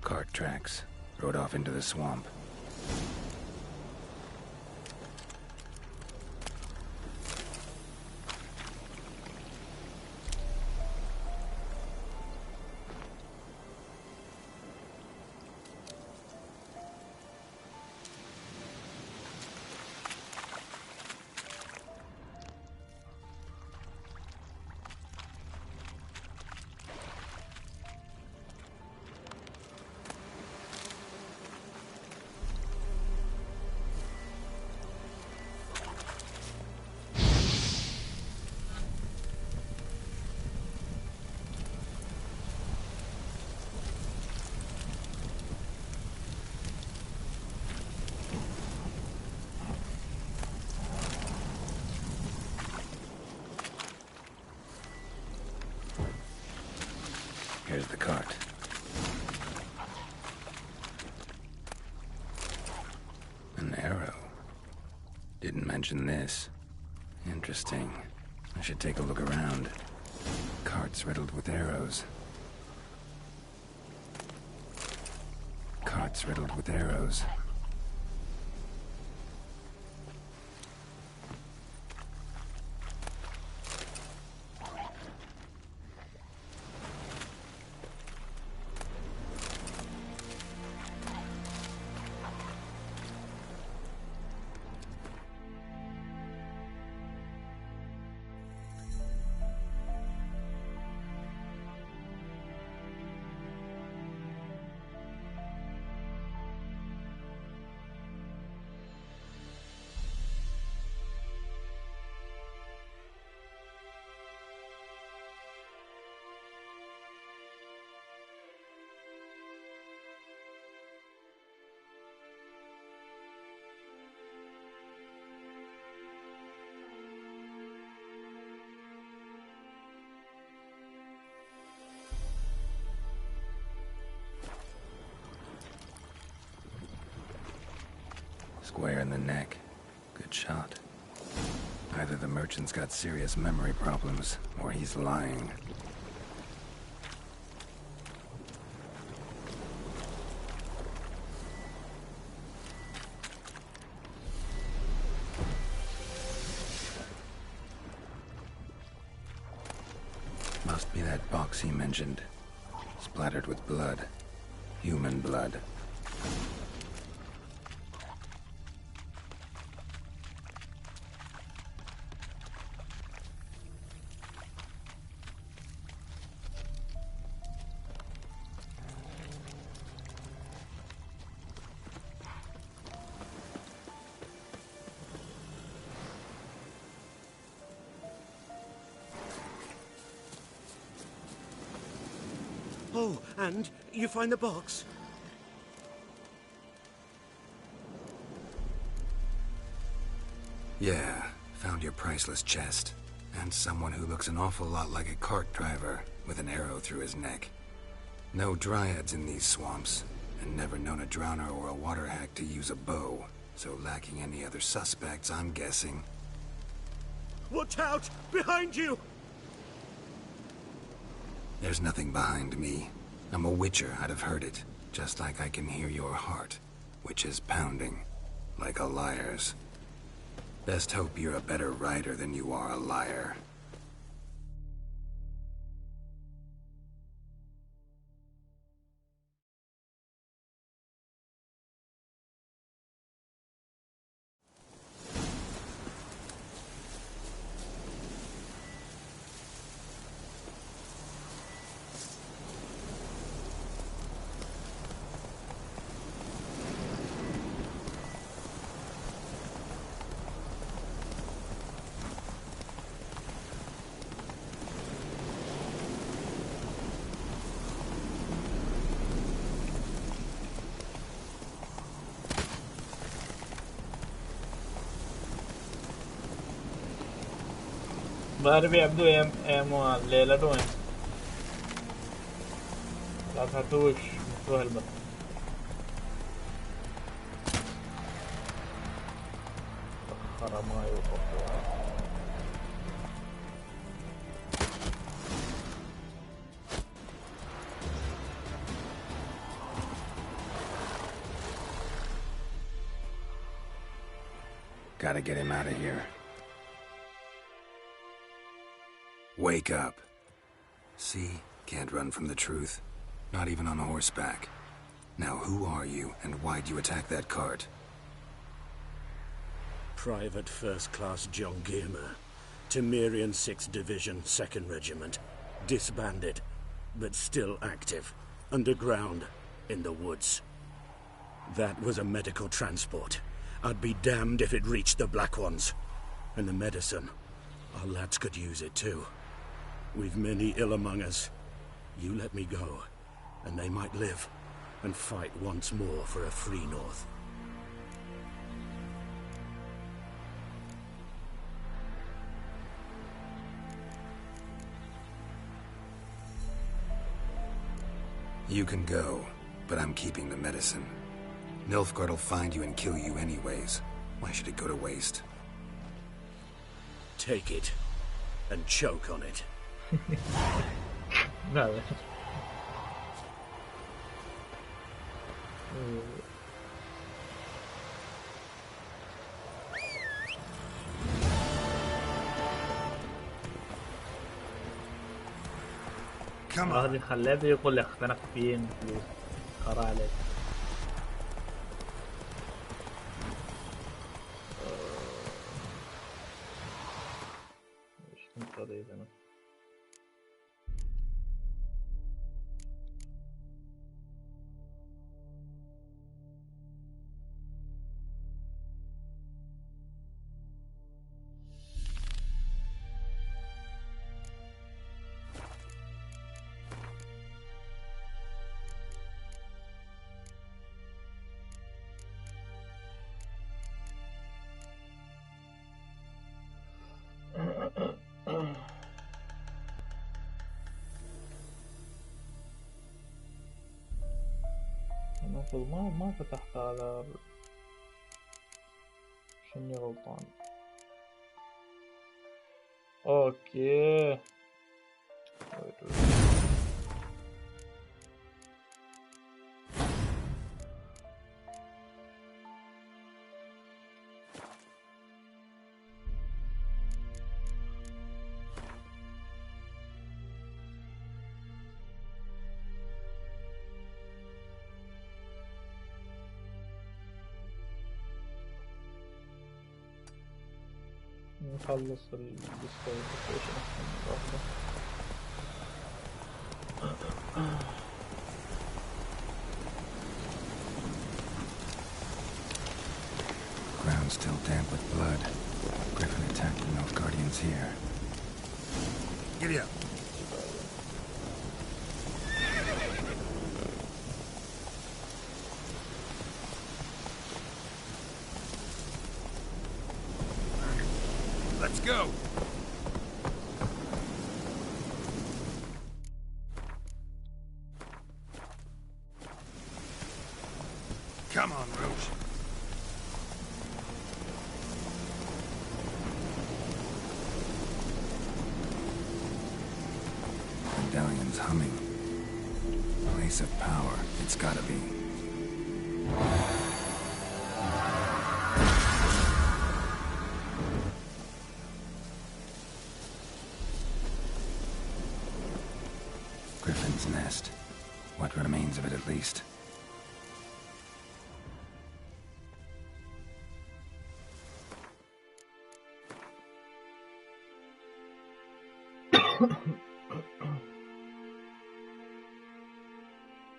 Cart tracks. Rode off into the swamp. Here's the cart. An arrow. Didn't mention this. Interesting. I should take a look around. Carts riddled with arrows. Carts riddled with arrows. Square in the neck. Good shot. Either the merchant's got serious memory problems, or he's lying. Must be that box he mentioned. Splattered with blood. Human blood. Oh, and you find the box? Yeah, found your priceless chest. And someone who looks an awful lot like a cart driver, with an arrow through his neck. No dryads in these swamps, and never known a drowner or a water hack to use a bow. So lacking any other suspects, I'm guessing. Watch out! Behind you! There's nothing behind me. I'm a witcher, I'd have heard it. Just like I can hear your heart, which is pounding. Like a liar's. Best hope you're a better rider than you are a liar. बाहर भी अब दो M ले ला तो है لا تحطوش مفتوح الباب حرام يوقف Gotta get him out of here. Wake up. See? Can't run from the truth. Not even on horseback. Now who are you, and why'd you attack that cart? Private First Class John Gilmer. Temerian 6th Division, 2nd Regiment. Disbanded, but still active. Underground, in the woods. That was a medical transport. I'd be damned if it reached the Black Ones. And the medicine. Our lads could use it too. We've many ill among us. You let me go, and they might live, and fight once more for a free North. You can go, but I'm keeping the medicine. Nilfgaard will find you and kill you anyways. Why should it go to waste? Take it, and choke on it. Nada. Come هذه on. خليته يقول لك انا فين فلوس خرا عليك. ايش كنت اريد انا؟ المفروض ما فتحت على شني غلطان. اوكي نخلص الديسكواليفيكيشن احسن واحدة. Ground still damp with blood. Griffin attacked the Nilfgaardians here. Giddy up. Let's go. Come on, Rouge. Medallion's humming. Place of power. It's gotta be. Griffin's nest. What remains of it, at least.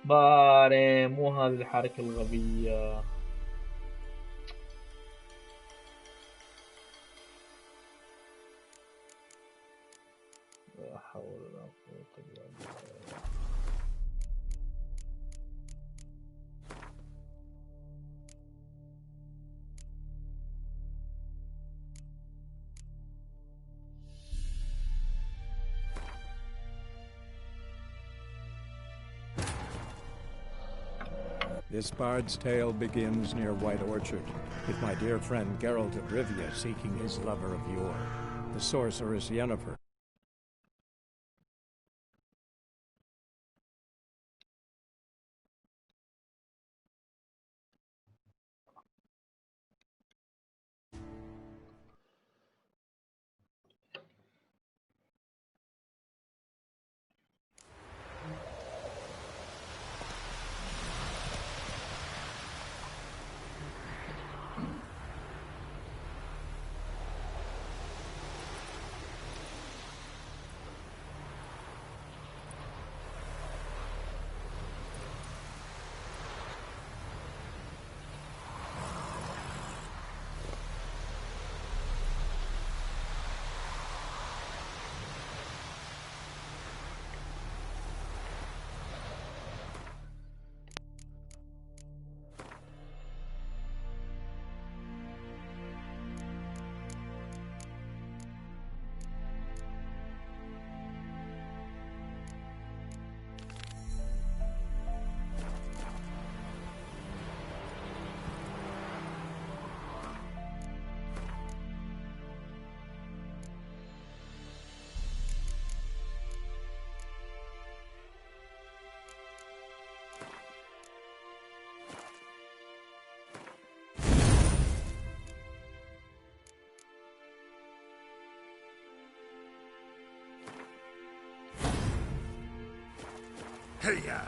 باري مو هذه الحركة الغبية. لا حول ولا قوة إلا بالله. This bard's tale begins near White Orchard, with my dear friend Geralt of Rivia seeking his lover of yore, the sorceress Yennefer. Hey, ya!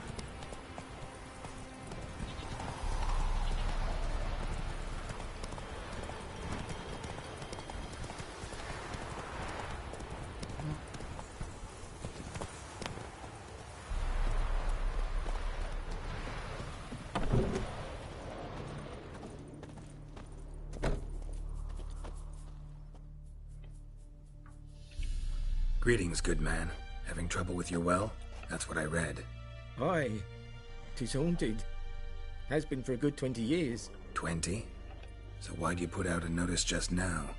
Greetings, good man. Having trouble with your well? That's what I read. Aye. 'Tis haunted. Has been for a good 20 years. 20? So why'd you put out a notice just now?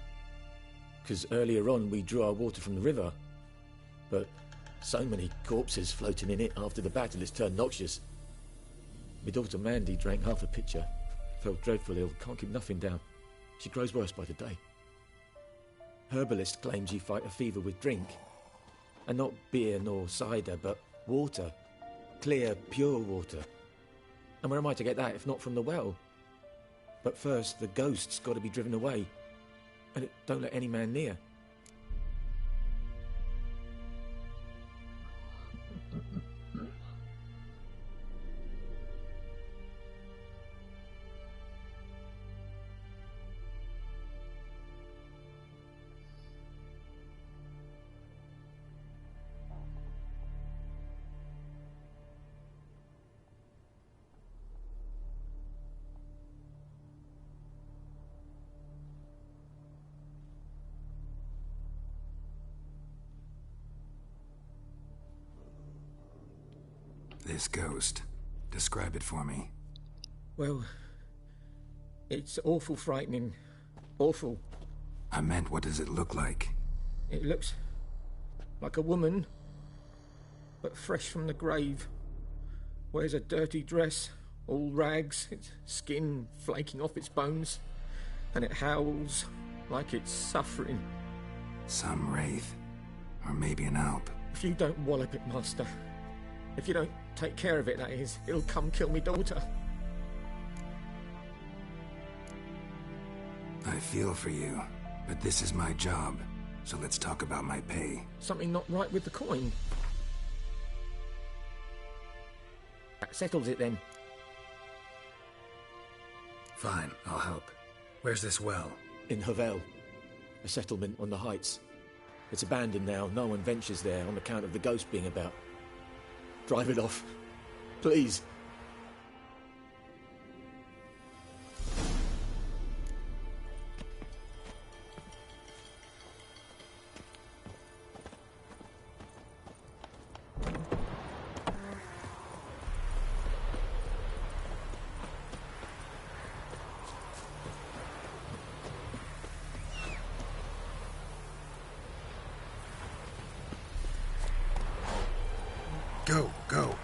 'Cause earlier on we drew our water from the river. But so many corpses floating in it after the battle it's turned noxious. My daughter Mandy drank half a pitcher. Felt dreadful ill, can't keep nothing down. She grows worse by the day. Herbalist claims you fight a fever with drink. And not beer nor cider, but water. Clear, pure water. And where am I to get that if not from the well? But first, the ghost's got to be driven away. And it don't let any man near. This ghost. Describe it for me. Well, it's awful frightening. Awful. I meant, what does it look like? It looks like a woman, but fresh from the grave. Wears a dirty dress, all rags, its skin flaking off its bones, and it howls like it's suffering. Some wraith. Or maybe an alp. If you don't wallop it, Master, if you don't take care of it, that is, it'll come kill me daughter. I feel for you, but this is my job, so let's talk about my pay. Something not right with the coin. That settles it then. Fine, I'll help. Where's this well? In Havel, a settlement on the heights. It's abandoned now, no one ventures there on account of the ghost being about. Drive it off, please. Go, go.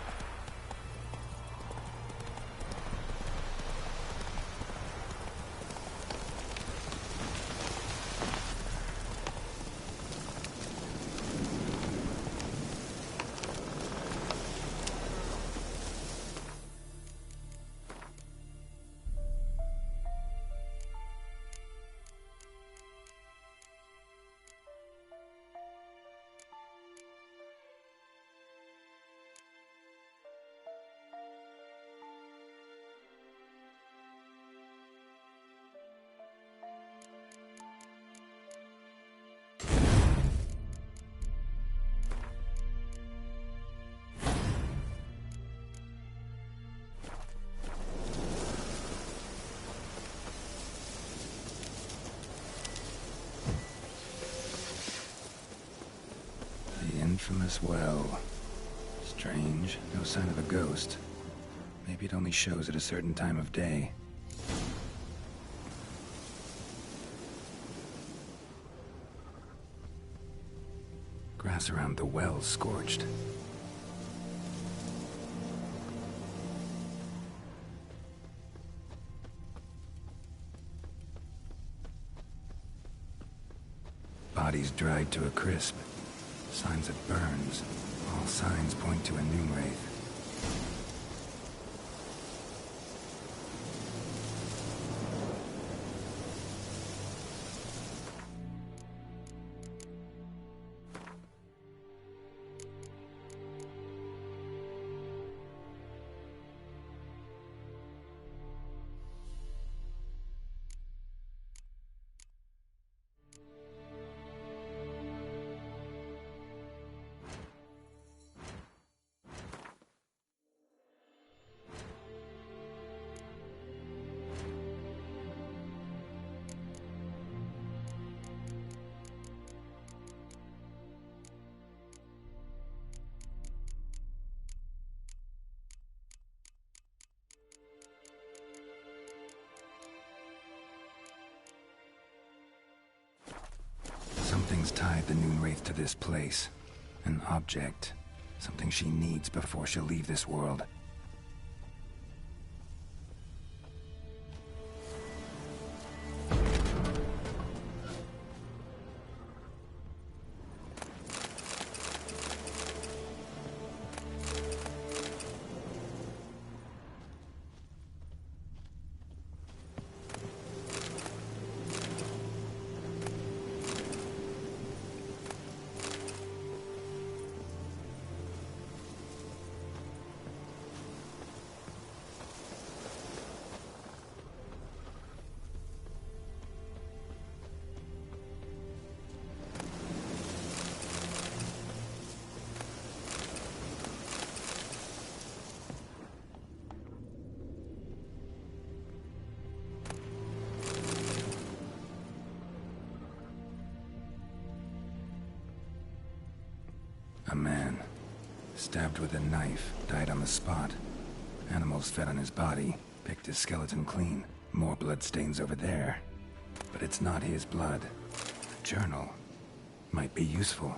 Infamous well. Strange. No sign of a ghost. Maybe it only shows at a certain time of day. Grass around the well scorched. Bodies dried to a crisp. Signs of burns. All signs point to a new wraith. Something's tied the Noonwraith to this place. An object. Something she needs before she'll leave this world. A man, stabbed with a knife, died on the spot. Animals fed on his body, picked his skeleton clean. More bloodstains over there. But it's not his blood. A journal might be useful.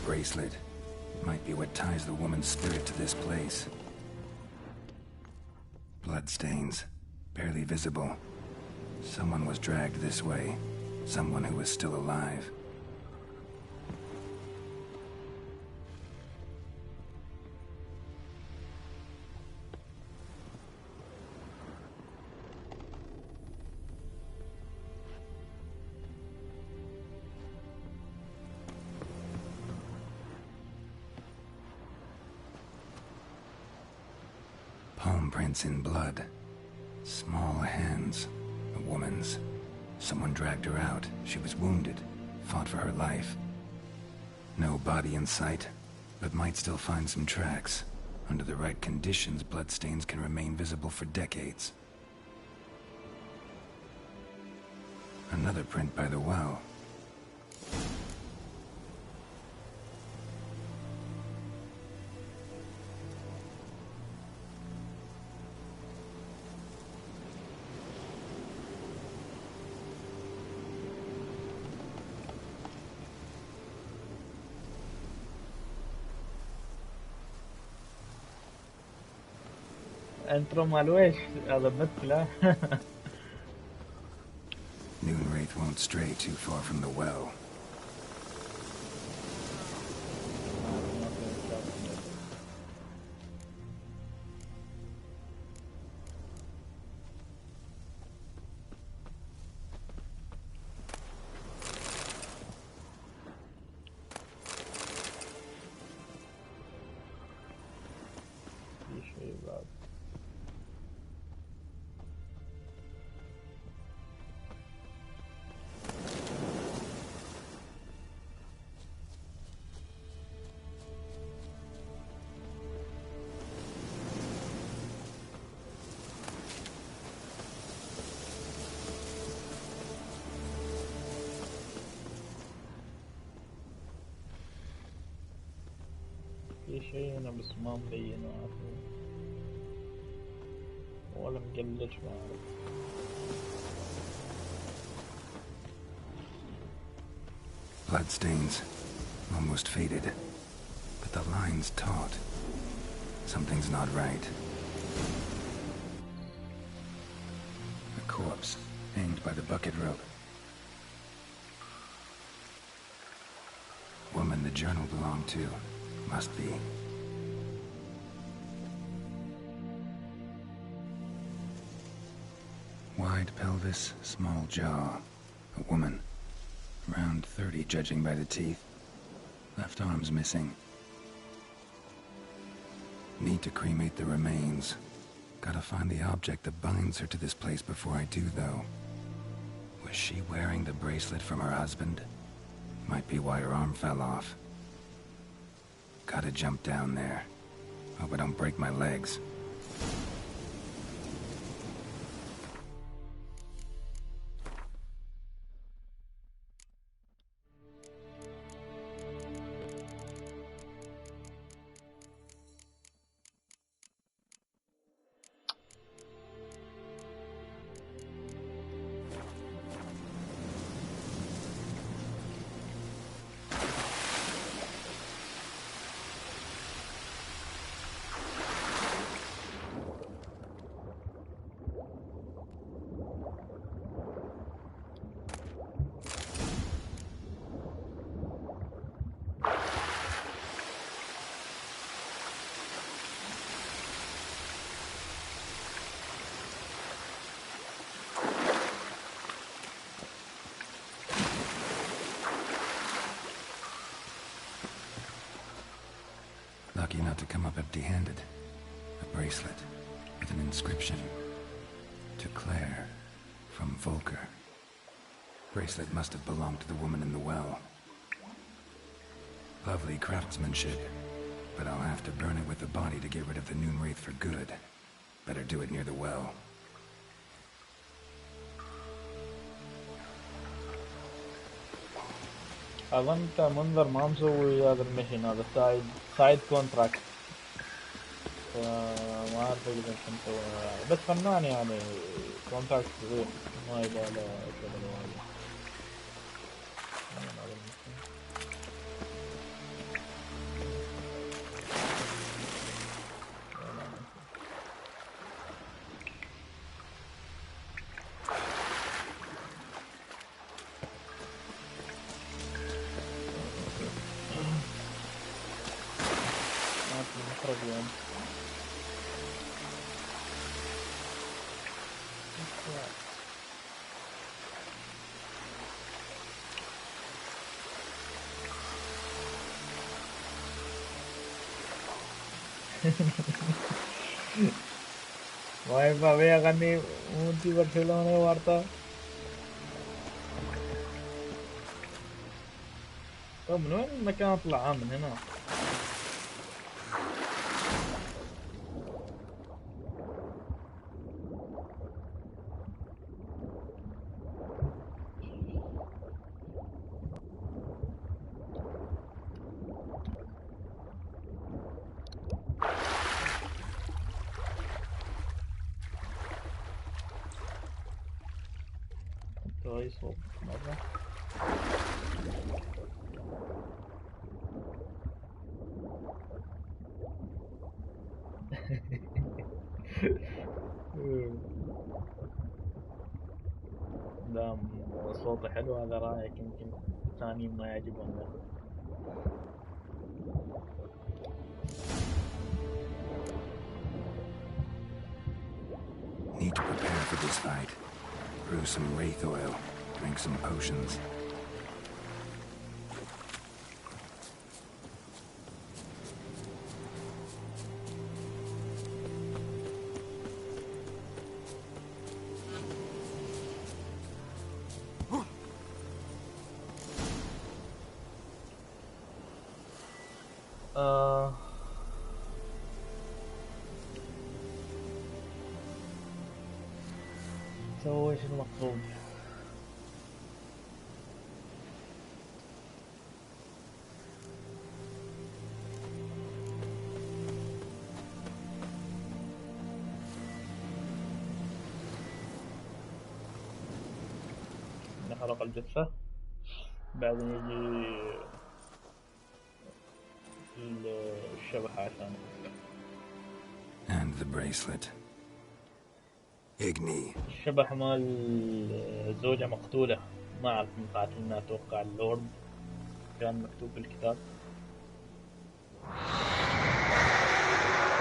Bracelet might be what ties the woman's spirit to this place. Bloodstains, barely visible. Someone was dragged this way. Someone who was still alive. Palm prints in blood. Small hands. A woman's. Someone dragged her out. She was wounded. Fought for her life. No body in sight, but might still find some tracks. Under the right conditions, bloodstains can remain visible for decades. Another print by the well. انترو مال ويش ضبط له. Noonwraith won't stray too far from the well. في شيء هنا بس ما مبين ولا مقلج ما أعرف. Bloodstains, almost faded, but the line's taut. Something's not right. hanged by the bucket rope. Woman the journal belonged to. Must be. Wide pelvis, small jaw. A woman. Around 30, judging by the teeth. Left arm's missing. Need to cremate the remains. Gotta find the object that binds her to this place before I do, though. Was she wearing the bracelet from her husband? Might be why her arm fell off. Gotta jump down there. Hope I don't break my legs. Lucky not to come up empty-handed. A bracelet with an inscription. To Claire, from Volker. Bracelet must have belonged to the woman in the well. Lovely craftsmanship, but I'll have to burn it with the body to get rid of the Noon Wraith for good. Better do it near the well. أظن منظر ما مسوي هذا المشن، هذا سايد كونتراكت، فما أعرف إذا كنت مسوي، بس فنان يعني كونتراكت صغير ما يبغى له شغل وايد. Why babe akan ni muti berfilm ni warta. طب من وين المكان اطلع من هنا؟ صوت مرة دام صوته حلو هذا رايك، يمكن ثاني ما يعجبهم له. Need to prepare for this fight. Brew some wraith oil, drink some potions. سوي ايش المطلوب؟ نحرق الجثة، بعدين يجي الشبح عشان And the bracelet. Igni. الشبح مال الزوجة مقتولة، ما أعرف من قاتلنا، أتوقع اللورد كان مكتوب بالكتاب.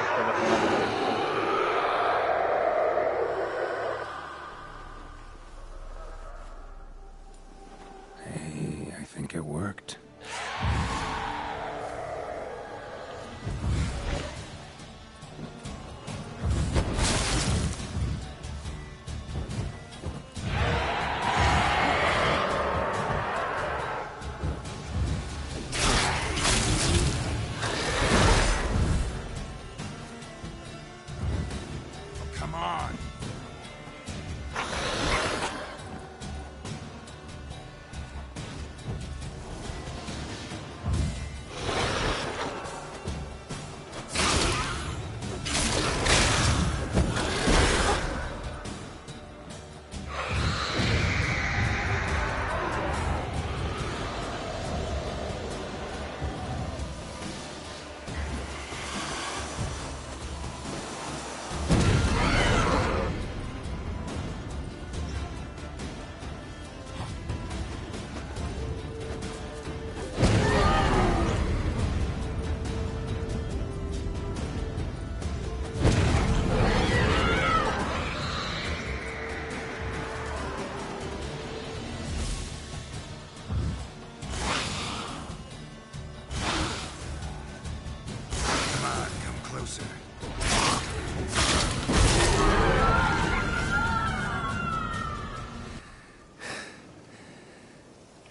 الشبح مال Hey, I think it worked. Come on.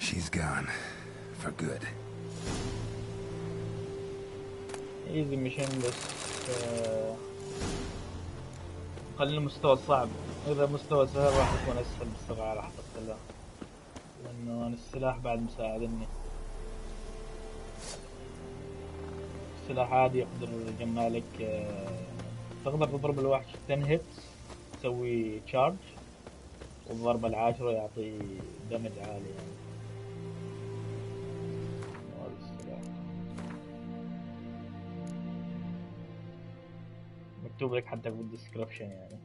She's gone. For good. ايزي ميشن بس خلي المستوى صعب. اذا مستوى سهل راح يكون اسهل بالسرعة، راح تقتله لانه أنا السلاح بعد مساعدني. السلاح عادي يقدر يجمع لك، تقدر تضرب الوحش 10 هيتس تسوي تشارج، والضربة العاشرة يعطي دمج عالي يعني. هذا السلاح مكتوب لك حتى بالديسكربشن يعني.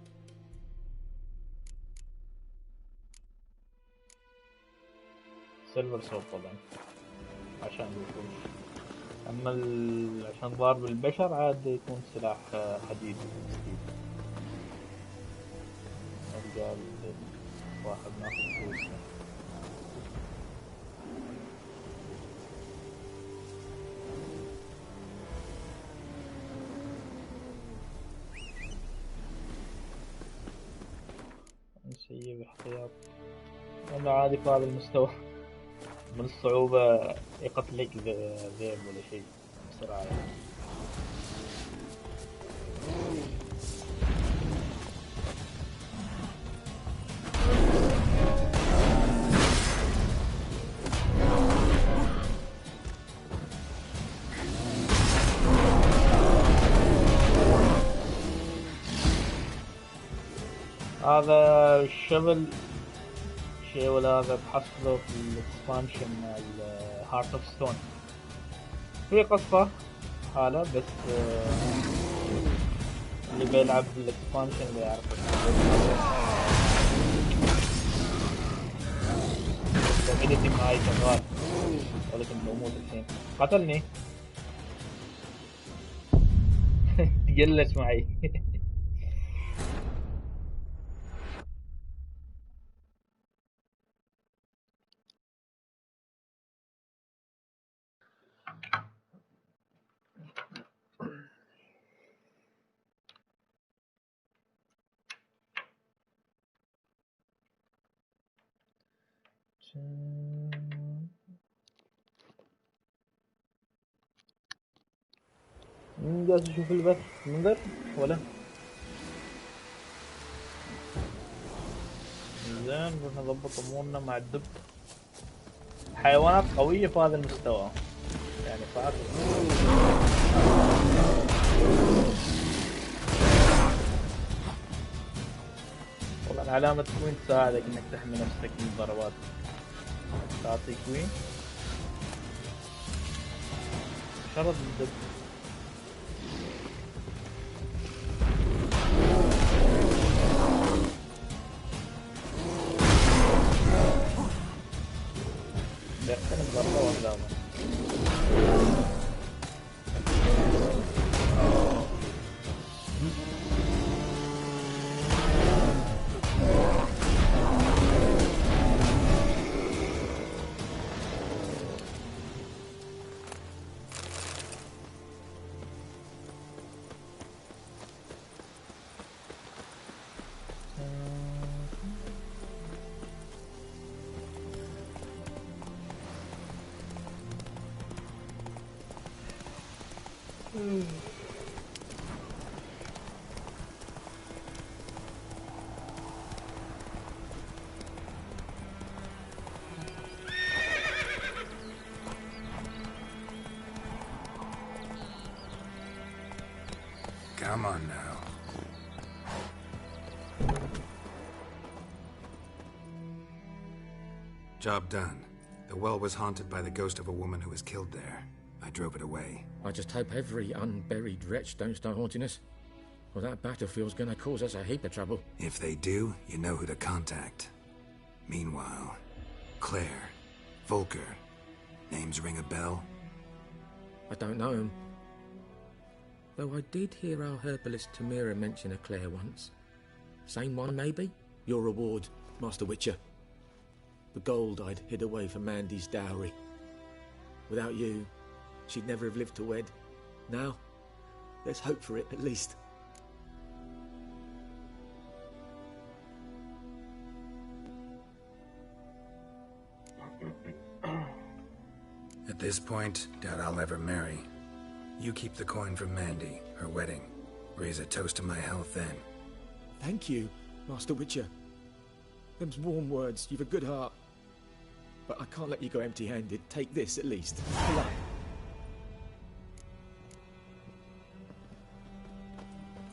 سيلفر سوب طبعا عشان الوحوش، اما عشان ضارب البشر عاد يكون سلاح حديد جديد. رجال واحد ناخذ فلوسنا. نسيب احتياط، انا عادي في هذا المستوى من الصعوبة يقتلك ذئب ولا شيء بسرعة يعني. هذا الشغل شيء ولا هذا بحصله في الاكسبانشن مال هارت اوف ستون. في قصة حالة بس اللي بيلعب بالاكسبانشن بيعرف الابيلتي معاي شغال، ولكن بموت الحين. قتلني تجلس معي. جالس اشوف البث منذر ولا زين. نروح نضبط امورنا مع الدب. حيوانات قوية في هذا المستوى يعني صعب. طبعا علامة كوين تساعدك انك تحمي نفسك من الضربات. تعطي كوين شرد الدب. Come on now. Job done. The well was haunted by the ghost of a woman who was killed there. I drove it away. I just hope every unburied wretch don't start haunting us. Well, that battlefield's gonna cause us a heap of trouble. If they do, you know who to contact. Meanwhile, Claire, Volker, names ring a bell? I don't know him. Though I did hear our herbalist Tamira mention a Claire once. Same one, maybe? Your reward, Master Witcher. The gold I'd hid away for Mandy's dowry. Without you, she'd never have lived to wed. Now, there's hope for it, at least. At this point, doubt I'll ever marry. You keep the coin from Mandy, her wedding. Raise a toast to my health then. Thank you, Master Witcher. Them's warm words. You've a good heart. But I can't let you go empty-handed. Take this, at least. Good luck.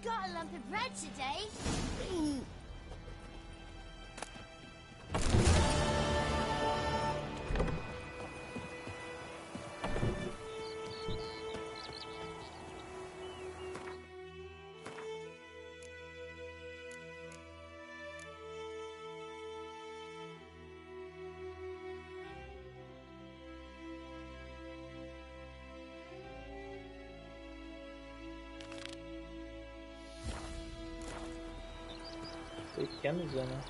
Got a lump of bread today. كنز انا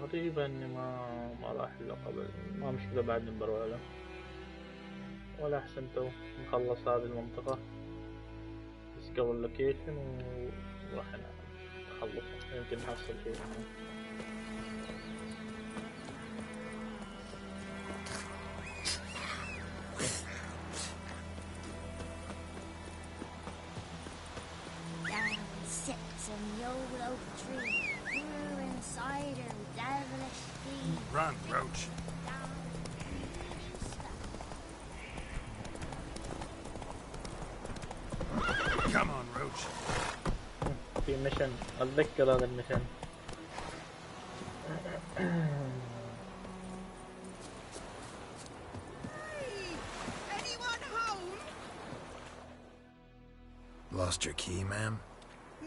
غريبة اني ما راح له قبل. ما مشكلة بعد نبروا له ولا احسن تو نخلص هذه المنطقة discover location وراح نخلصه. يمكن نحصل شيء منه. Run, Roach. Come on, Roach. في ميشن اتذكر هذا الميشن. Anyone home? Lost your key, ma'am?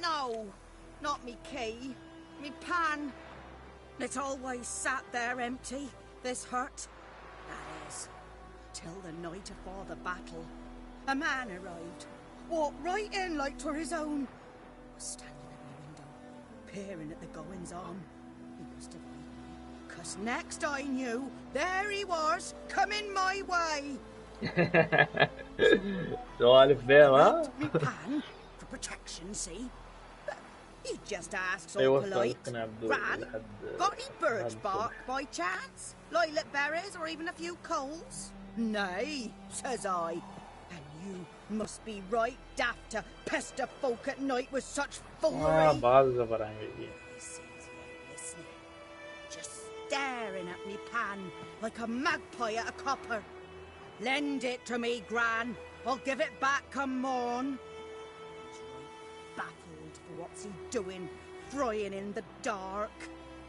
No, not me key. Me pan. It always sat there empty, this hut. That is, till the night afore the battle. A man arrived, walked right in like 'twere his own. Was standing at my window, peering at the goings-on. He must have eyed me, 'cause next I knew, there he was, coming my way. سوالف there, huh? Me pan, for protection, see? He just asks all polite. Gran, got any birch bark by chance? Lilac berries or even a few coals? Nay, says I. And you must be right daft to pester folk at night with such foolery. He sits here listening, just staring at me pan like a magpie at a copper. Lend it to me, Gran. I'll give it back come morn. What's he doing, frying in the dark?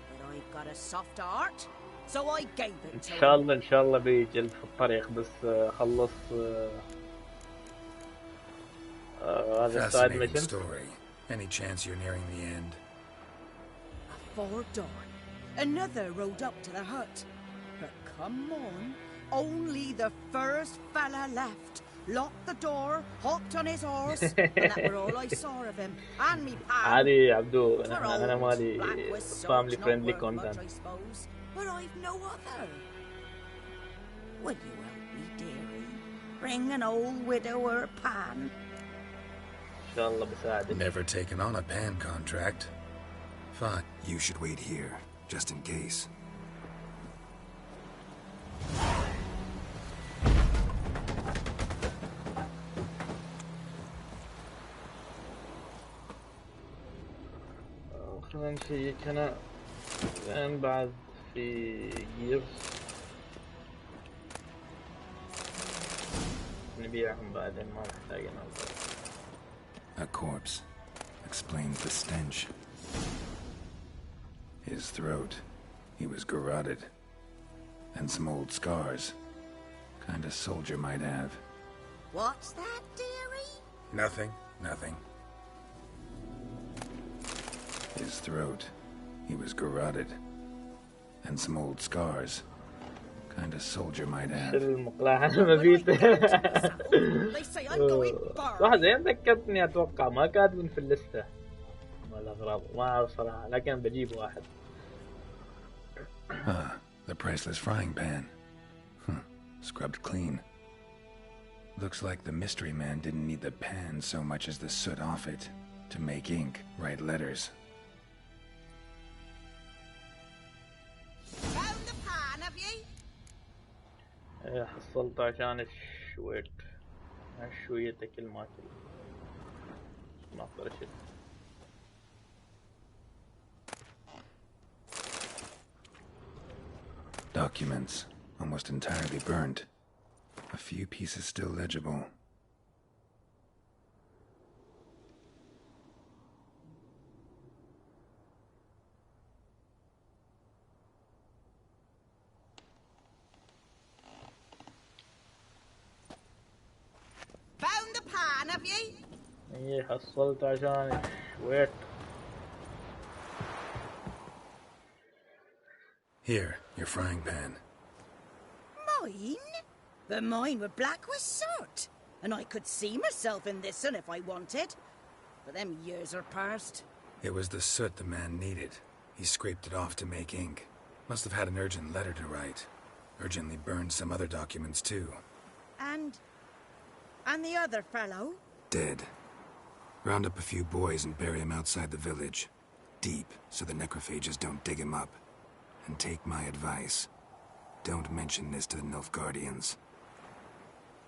But I've got a soft heart, so I gave it to him. إن شاء الله بيجي في الطريق بس خلص هذا السايد Fascinating ميشن. story. Any chance you're nearing the end? Before dawn, another rode up to the hut. But come on, only the first fella left. Locked the door, hopped on his horse, and that were all I saw of him. And me pal. عادي عبدو أنا مالي family friendly content. I suppose, but I've no other. Will you help me, dearie? Bring an old widower pan. شاء الله بساعدك. Never taken on a pan contract. Fine. You should wait here, just in case. خلينا نشيك هنا لأن بعد في جيرز نبيعهم بعدين ما محتاجين أفضل. A corpse explains the stench. His throat, he was garroted. And some old scars. Kind of soldier might have. What's that, dearie? Nothing, nothing. His throat, he was garroted. And some old scars. Kind of soldier might have. واحد زين ذكرتني اتوقع ما كاتبين في الليسته مال الاغراض ما اعرف صراحه لكن بجيب واحد. The priceless frying pan. Scrubbed clean. Looks like the mystery man didn't need the pan so much as the soot off it to make ink, write letters. Found the pan, have you? حصلت عشان الشويت شوية أكل ما أكل ما أقدر أشيل. Documents, almost entirely burned. A few pieces still legible. Found the pan, have you? إيه حصلت عشان الشويت. Here, your frying pan. Mine? But mine were black with soot. And I could see myself in this one if I wanted. But them years are past. It was the soot the man needed. He scraped it off to make ink. Must have had an urgent letter to write. Urgently burned some other documents too. And the other fellow? Dead. Round up a few boys and bury him outside the village. Deep, so the necrophages don't dig him up. And take my advice. Don't mention this to the Nilfgaardians.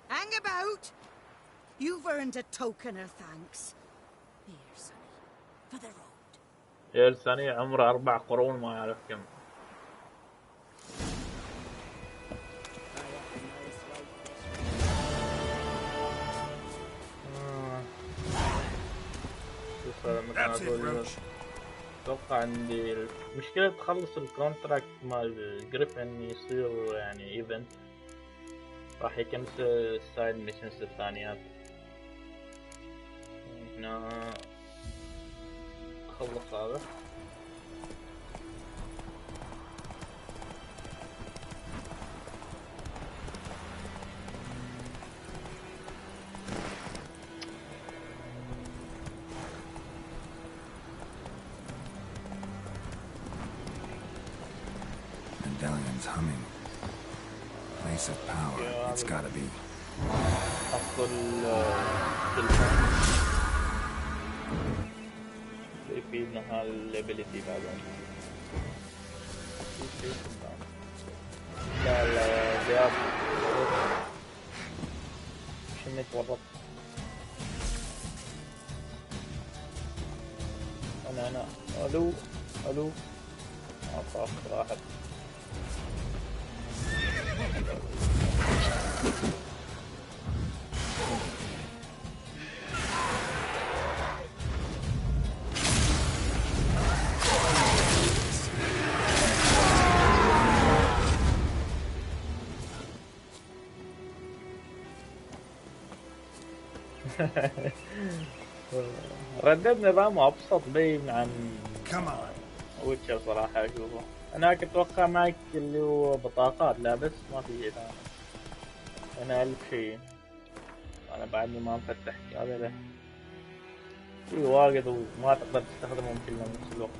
Hang about! You've earned a token of thanks. Here, sonny, for the road. يا لساني عمره 4 قرون ما يعرف كم. شوف هذا المكان اتوقع عندي مشكلة تخلص الكونتراكت مال جريفن يصير يعني ايفنت راح يكنسل السايد ميشنز الثانيات. هنا خلص هذا. Medallion's humming. Place of power. It's gotta be. أفضل تلفون يفيدنا هالابيليتي بعدين. لا لا زياد شنو تورط أنا ألو أعطاك راحت. ردد نظامه أبسط بين عن ويتشر صراحة أشوفه. أنا كنت أتوقع معك اللي هو بطاقات لا بس ما في شيء ثاني. أنا ألف شيء أنا بعدني ما مفتح هذا له في واجد وما تقدر تستخدمهم كلهم بنفس الوقت.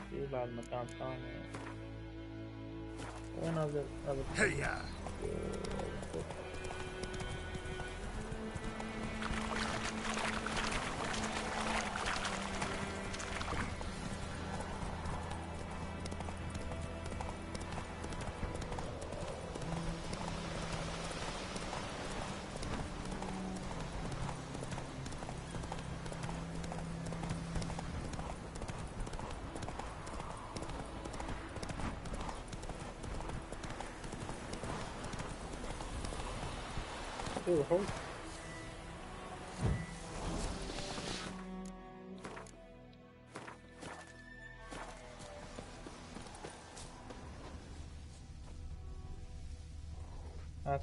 في بعد مكان ثاني وين هذا؟ هيا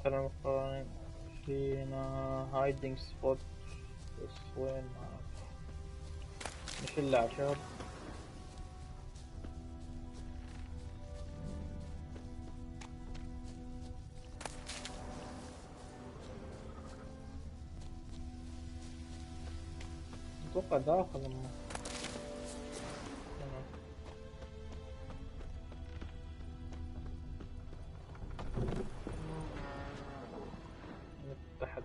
مثلا فينا هايدنج سبوت بس وين مش إلا عشان أتوقع داخل تحت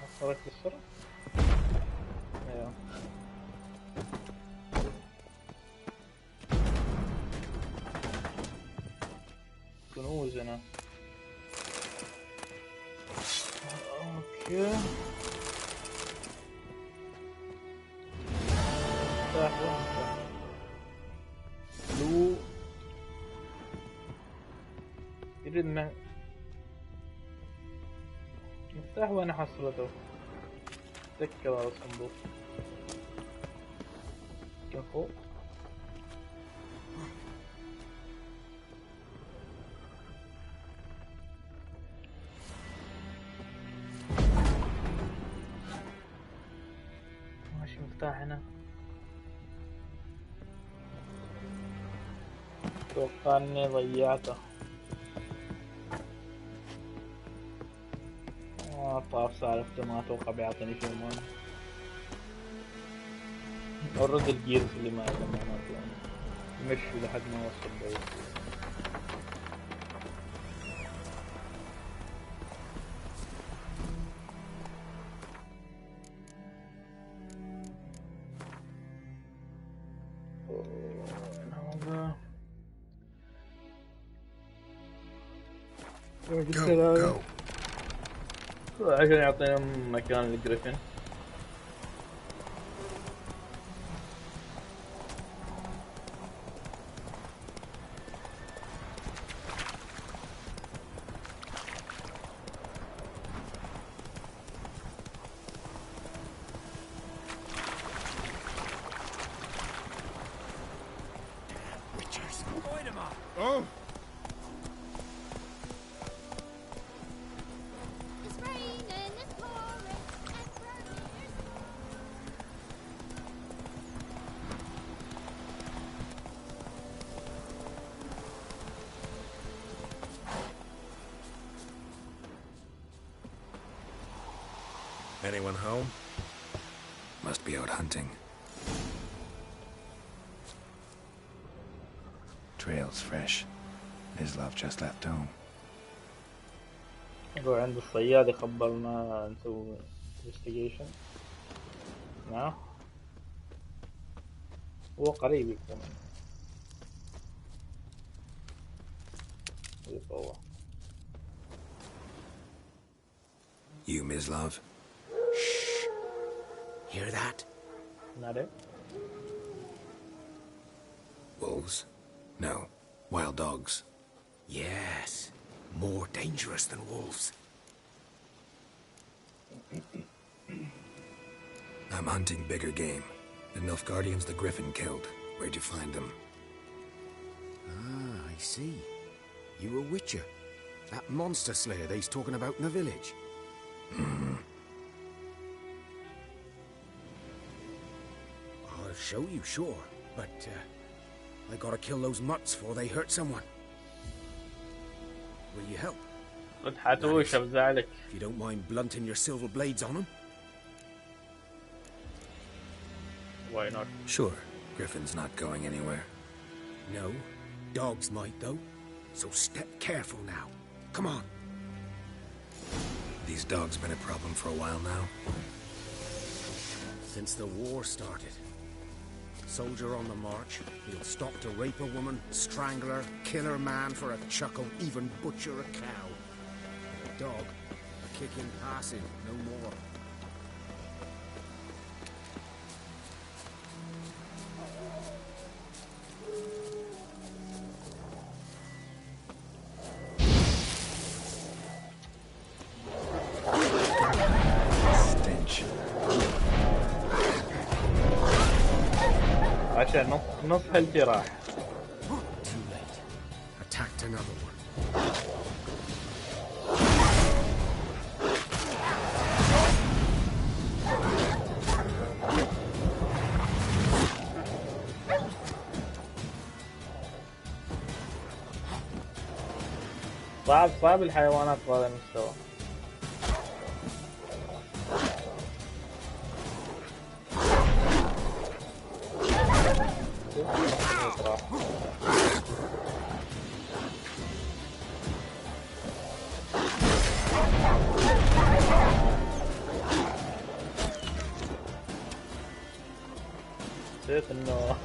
حصلت للسرعة ايوه كنوز هنا اوكي لو يريدنا مفتاح وين حصلته تذكر على الصندوق كان فوق ماشي مفتاح هنا اتوقع اني ضيعته طاف سالفته ما اتوقع بيعطيني شيء مهم اورد الجيرز اللي ما مشوا لحد ما وصل بعيد Go. عشان يعطينا مكان للجريفن Anyone home? Must be out hunting. Trail's fresh. Mislav just left home. نروح عند الصياد يخبرنا نسوي investigation. نعم هو قريب يكون يطوع. You, Mislav? Shh. Hear that? Not it. Wolves? No. Wild dogs. Yes. More dangerous than wolves. I'm hunting bigger game. The Nilfgaardians the Griffin killed. Where'd you find them? Ah, I see. You a witcher. That monster slayer they's talking about in the village. I'll show you, sure. But, I gotta kill those mutts before they hurt someone. Will you help? If you don't mind blunting your silver blades on them. Why not? Sure. Griffin's not going anywhere. No. Dogs might, though. so step careful now. Come on. These dogs been a problem for a while now? Since the war started. Soldier on the march, he'll stop to rape a woman, strangle her, kill her man for a chuckle, even butcher a cow. A dog, a kicking passing, no more. عشان نص هالتي راح. Too late. Attacked another one. صعب الحيوانات بهذا المستوى. حسيت انه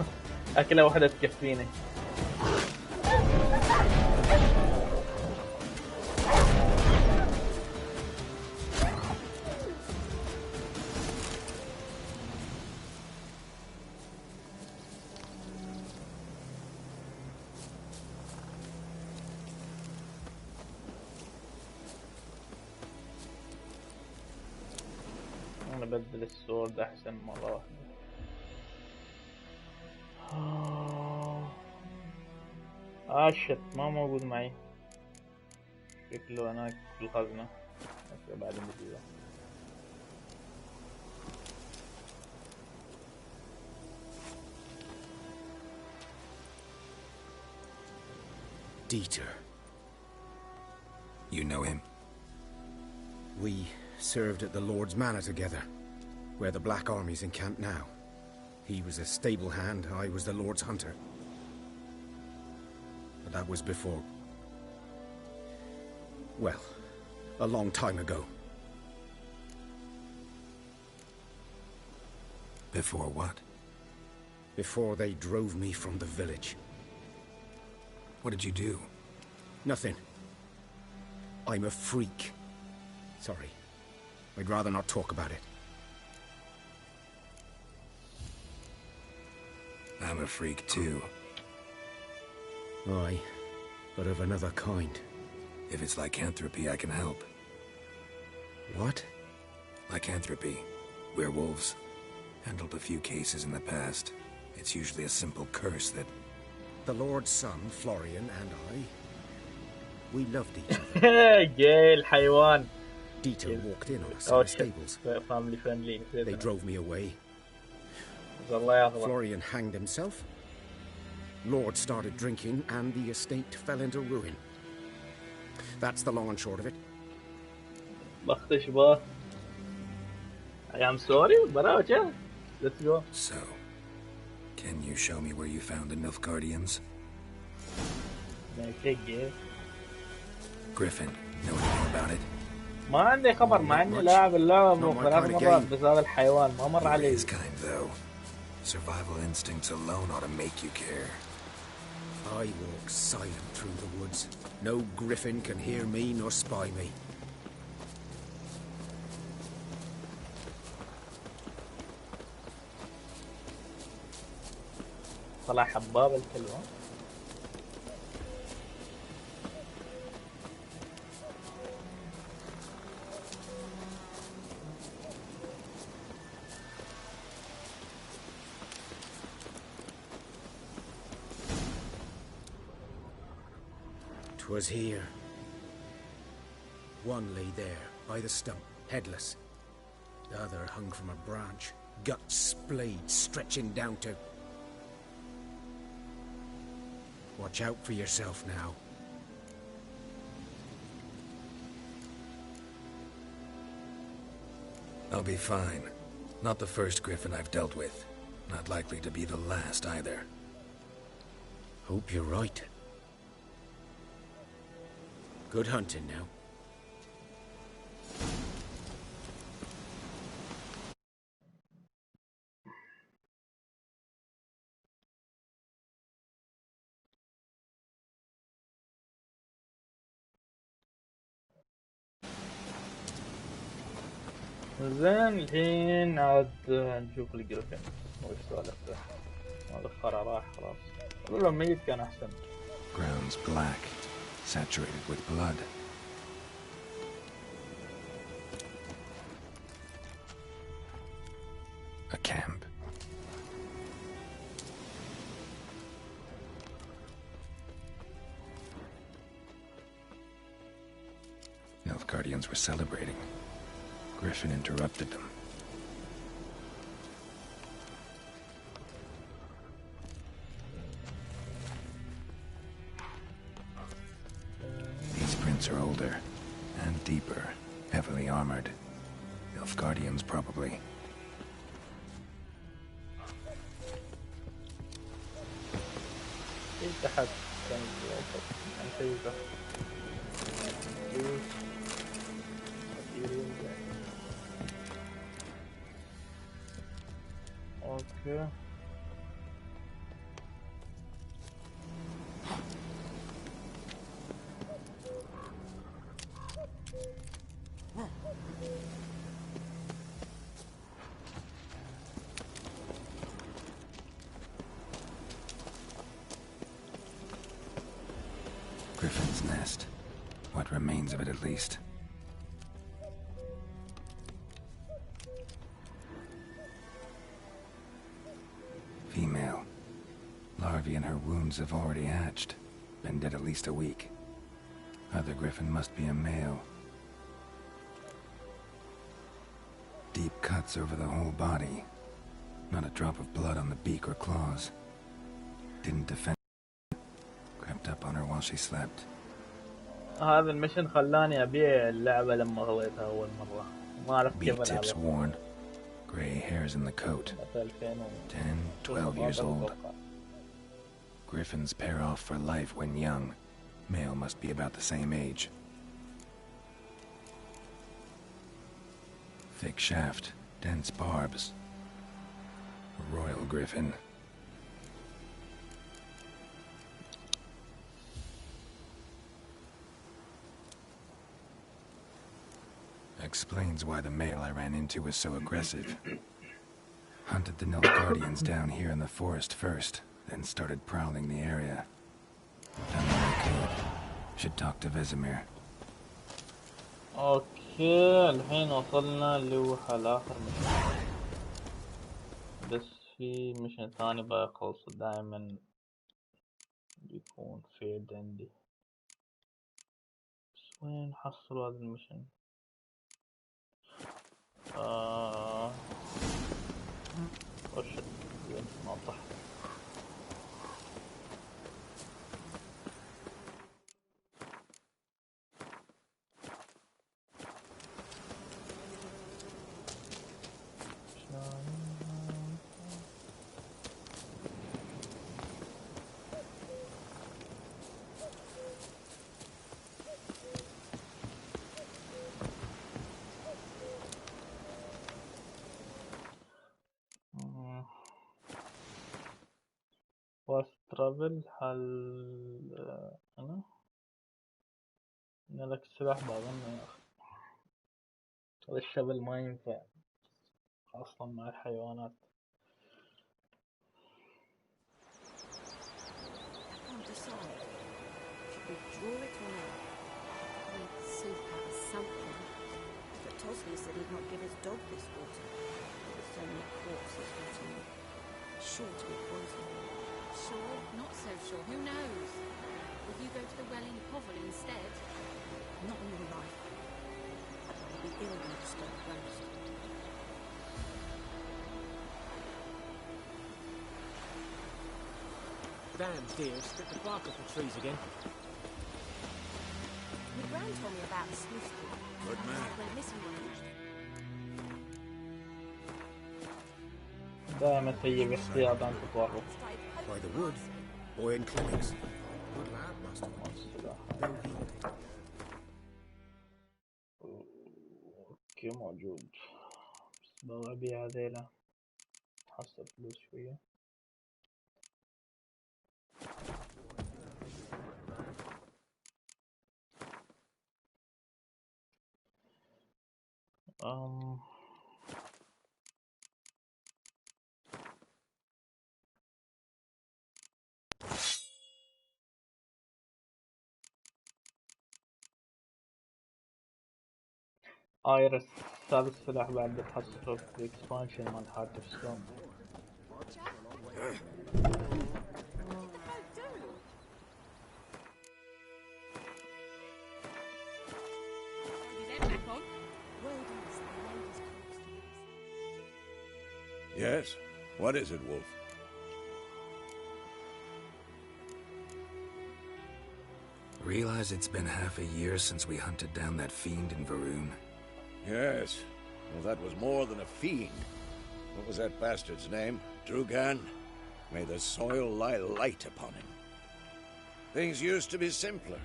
اكله واحدة تكفيني. انا بدل السورد احسن مرة واحدة. شت ما موجود معي. شكله هناك في الخزنة. بعد المدينة. Dieter. You know him? We served at the Lord's Manor together, where the Black Army's encamped now. He was a stable hand, I was the Lord's hunter. But that was before... well, a long time ago. Before what? Before they drove me from the village. What did you do? Nothing. I'm a freak. Sorry. I'd rather not talk about it. I'm a freak too. Aye, but of another kind. If it's lycanthropy, I can help. What? Lycanthropy. Werewolves. Handled a few cases in the past. It's usually a simple curse that... The Lord's son, Florian, and I... we loved each other. جاي الحيوان. Dieter walked in on us in the stables. Family friendly. They drove me away. Florian hanged himself. Lord started drinking, and the estate fell into ruin. That's the long and short of it. I am sorry, but let's go. So, can you show me where you found the Nilfgaardians? Griffin, know anything about it? ما عندي خبر مع اني لاعب اللعبة 3 مرات بس هذا الحيوان ما مر علي. His kind though. Survival instincts alone ought to make you care. I walk silent through the woods. No griffin can hear me nor spy me. طلع حباب الكلوة. Was here. One lay there, by the stump, headless. The other hung from a branch, guts splayed, stretching down to... Watch out for yourself now. I'll be fine. Not the first griffin I've dealt with. Not likely to be the last either. Hope you're right. Good hunting now. زين الحين عاد نشوف الجريفن وش سالفته. هذا الخرا راح خلاص. لو ميت كان احسن. Ground's black, saturated with blood. A camp. Nilfgaardians were celebrating. Griffin interrupted them. These prints are older and deeper, heavily armored. Nilfgaardians, probably. Okay. Griffin's nest. What remains of it, at least. Female. Larvae in her wounds have already hatched. Been dead at least a week. Other griffin must be a male. Deep cuts over the whole body. Not a drop of blood on the beak or claws. Didn't defend. Crept up on her while she slept. هذا المشن خلاني أبيع اللعبة لما غليتها أول مرة. ما أعرف كيف Beak tips worn. Gray hairs in the coat. 10, 12 years old. Griffins pair off for life when young. Male must be about the same age. Thick shaft, dense barbs. A royal griffin. Explains why the male I ran into was so aggressive. Hunted the Nilfgaardians down here in the forest first, then started prowling the area. Done what I could. Should talk to Vesemir. اوكي الحين وصلنا اللي هو الاخر مشن. بس في مشن ثاني بخلص دائما بيكون فيد عندي. بس وين حصلوا هذا المشن؟ وش نطح. ترافل حل انا لك السلاح بظن يا اخي. هذا الشبل ما ينفع اصلا مع الحيوانات. Tosley said he'd not give his dog this water. There were so many corpses rotting. Sure to be poisoned. Sure, not so sure. Who knows? Will you go to the well in Hovel instead? Not in your life. I'll be ill when you start roast. Damn dear, strip the bark off the trees again. Your gran told me about the sleuth school. Good man. Went missing one. دائما سيء باحتياط عن التصرف. By the wood, boy in clinics. Good lad, master. No healing. اوكي موجود، بس ببغى ابيع هذيلا حصل فلوس شوية. ايرس ثالث سلاح بعد بتحصله في الاكسبانشن مال هارت اوف ستون. Yes? What is it, Wolf? Realize it's been half a year since we hunted down that fiend in Varun? Yes. Well, that was more than a fiend. What was that bastard's name? Drugan? May the soil lie light upon him. Things used to be simpler.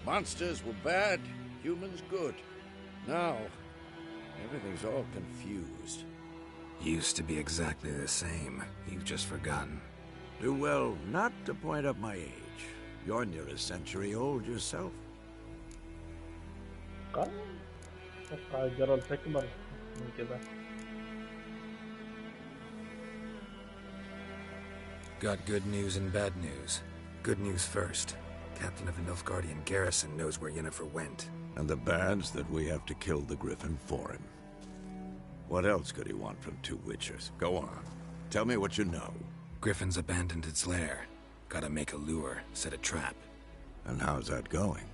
Monsters were bad, humans good. Now, everything's all confused. Used to be exactly the same. You've just forgotten. Do well not to point up my age. You're near a century old yourself. جرالت أكبر من كذا. Got good news and bad news. Good news first. Captain of the Nilfgaardian garrison knows where Yennefer went. And the bad's that we have to kill the Griffin for him. What else could he want from two witchers? Go on. Tell me what you know. Griffin's abandoned its lair. Gotta make a lure, set a trap. And how's that going?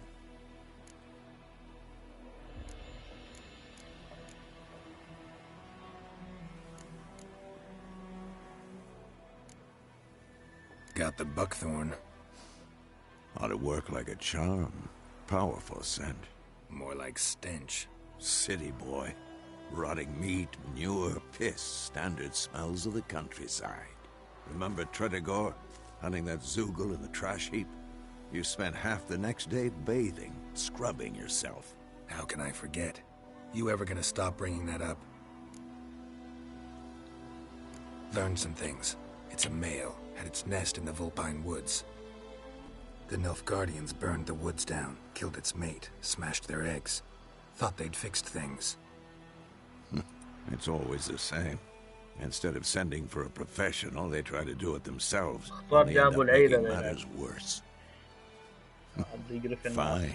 Got the buckthorn. Ought to work like a charm. Powerful scent. More like stench. City boy. Rotting meat, manure, piss, standard smells of the countryside. Remember Tredegor, hunting that Zoogle in the trash heap? You spent half the next day bathing, scrubbing yourself. How can I forget? You ever gonna stop bringing that up? Learned some things. It's a male, had its nest in the Vulpine Woods. The Nilfgaardians burned the woods down, killed its mate, smashed their eggs. Thought they'd fixed things. It's always the same. Instead of sending for a professional, they try to do it themselves. And they end up making matters worse. Fine.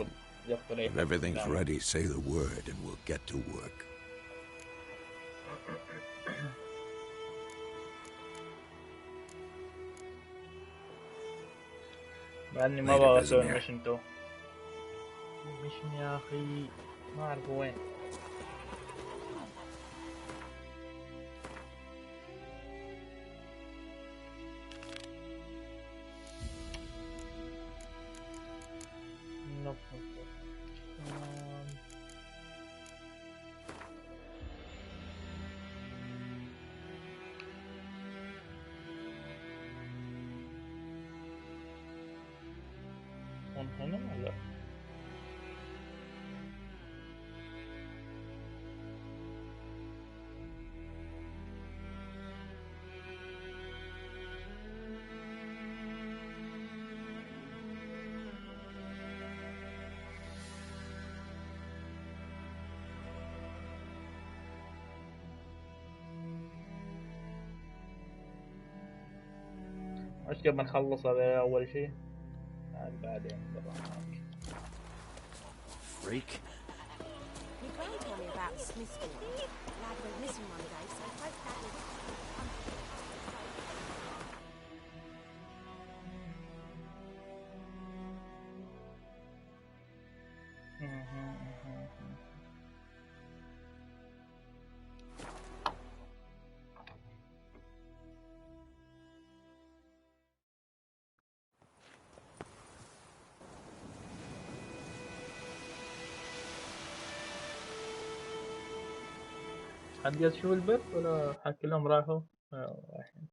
If everything's ready, say the word and we'll get to work. بعدني ما بغى اسوي الميشن تو. الميشن يا اخي ما اعرف وين. هنا ولا ايش قبل ما نخلص هذا اول شيء بعدين Freak. My granny told me about the Smith's boy. Lad went missing one day, so I hope that was... حد يشوف البيت ولا كلهم راحوا؟ رايحين.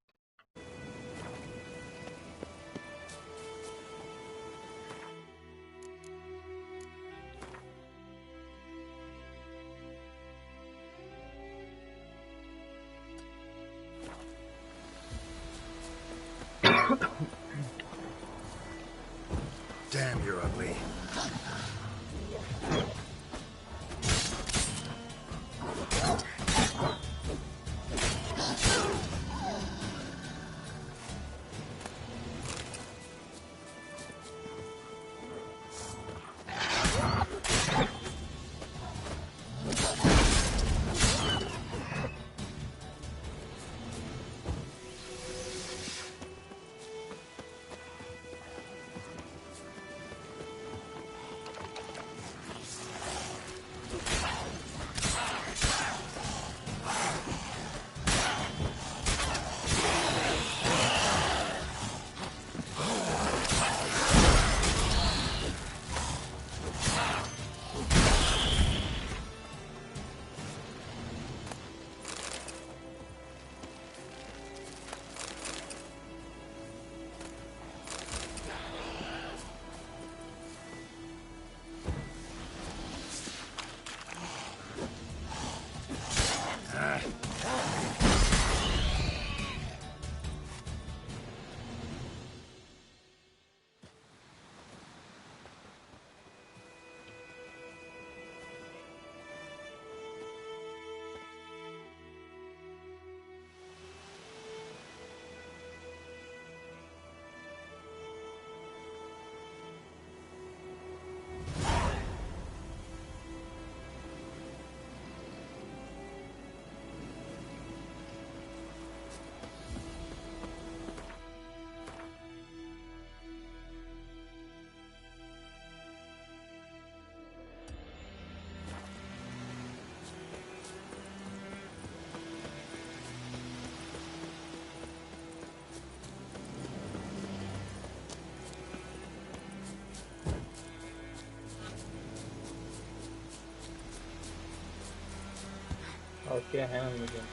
اوكي هنا المكان.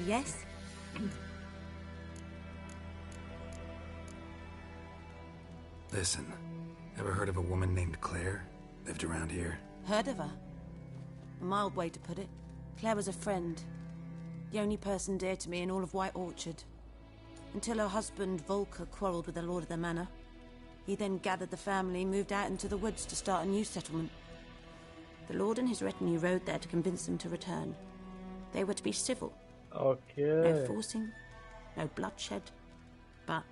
Yes? Listen, ever heard of a woman named Claire? Lived around here? Heard of her? A mild way to put it. Claire was a friend. The only person dear to me in all of White Orchard. Until her husband, Volker, quarreled with the lord of the manor. He then gathered the family, moved out into the woods to start a new settlement. The lord and his retinue rode there to convince them to return. They were to be civil. Okay. No forcing, no bloodshed. But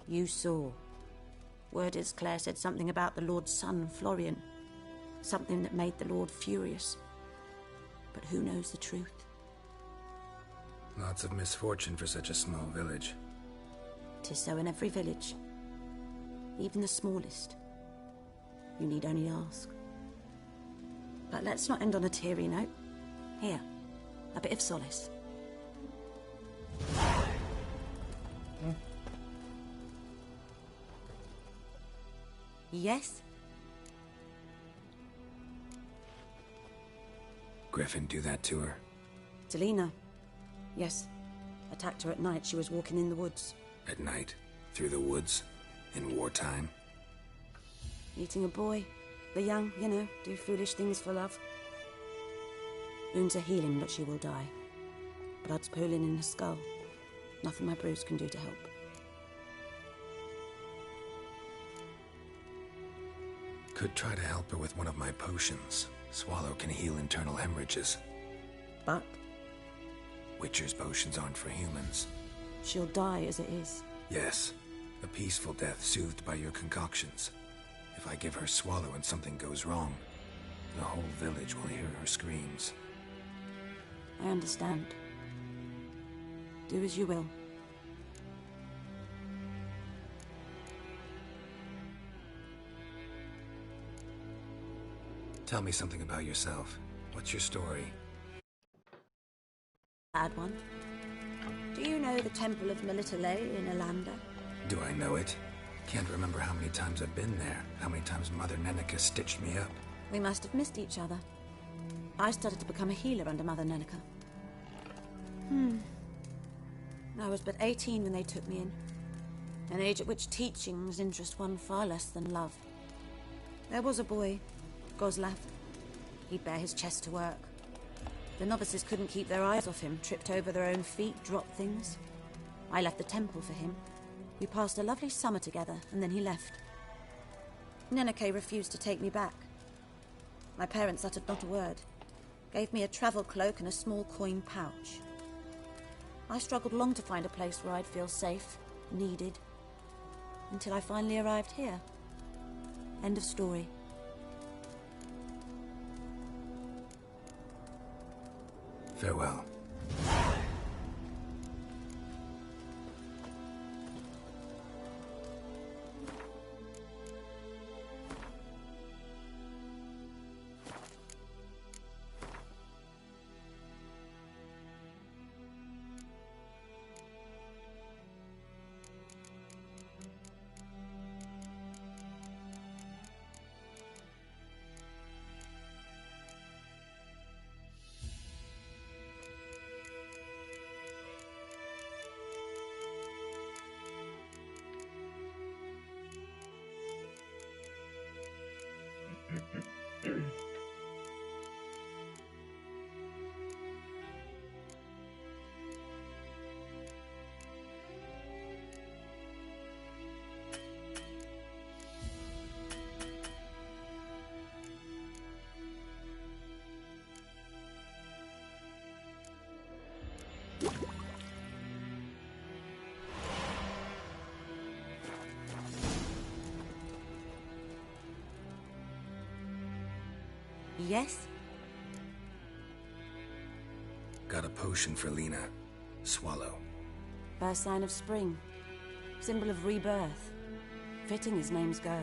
you saw. Word is Claire said something about the lord's son, Florian. Something that made the lord furious. But who knows the truth? Lots of misfortune for such a small village. 'Tis so in every village. Even the smallest. You need only ask. But let's not end on a teary note. Here, a bit of solace. Yes? Griffin do that to her? Delina. Yes. Attacked her at night. She was walking in the woods. At night? Through the woods? In wartime? Eating a boy. The young, you know, do foolish things for love. Wounds are healing, but she will die. Blood's pooling in her skull. Nothing my bruise can do to help. Could try to help her with one of my potions. Swallow can heal internal hemorrhages. But? Witcher's potions aren't for humans. She'll die as it is. Yes. A peaceful death soothed by your concoctions. If I give her Swallow and something goes wrong, the whole village will hear her screams. I understand. Do as you will. Tell me something about yourself. What's your story? Bad one. Do you know the Temple of Melitele in Alanda? Do I know it? Can't remember how many times I've been there, how many times Mother Neneka stitched me up. We must have missed each other. I started to become a healer under Mother Neneka. I was but 18 when they took me in. An age at which teachings interest one far less than love. There was a boy, Goslav. He'd bare his chest to work. The novices couldn't keep their eyes off him, tripped over their own feet, dropped things. I left the temple for him. We passed a lovely summer together, and then he left. Neneke refused to take me back. My parents uttered not a word. Gave me a travel cloak and a small coin pouch. I struggled long to find a place where I'd feel safe, needed, until I finally arrived here. End of story. Farewell. Yes? Got a potion for Lena. Swallow. First sign of spring. Symbol of rebirth. Fitting as names go.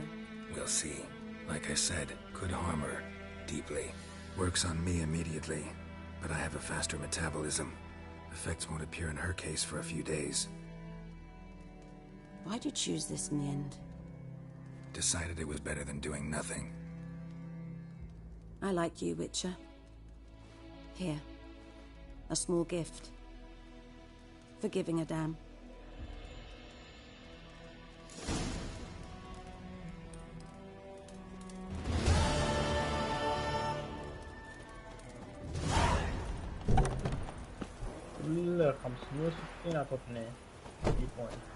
We'll see. Like I said, could harm her. Deeply. Works on me immediately, but I have a faster metabolism. Effects won't appear in her case for a few days. Why'd you choose this in the end? Decided it was better than doing nothing. I like you, Witcher. Here. A small gift. For giving a damn. كل 560 اعطتني كي بوينت.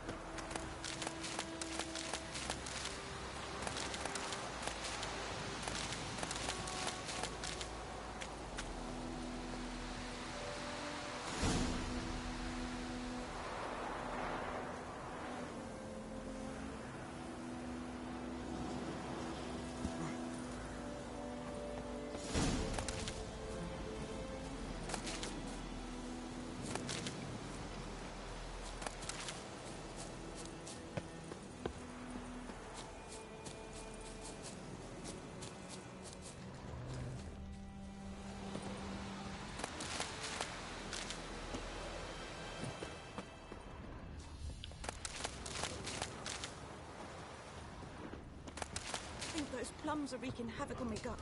Those plums are wreaking havoc on my gut.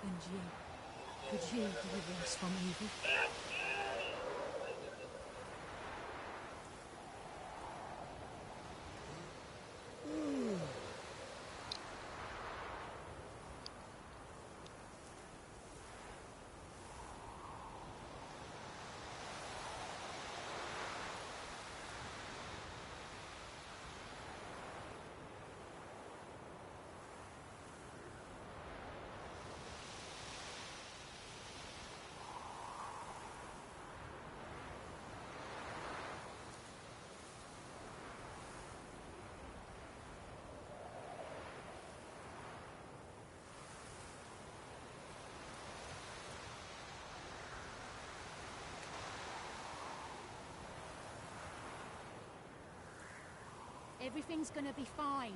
And you, could you deliver us from evil? Everything's gonna be fine.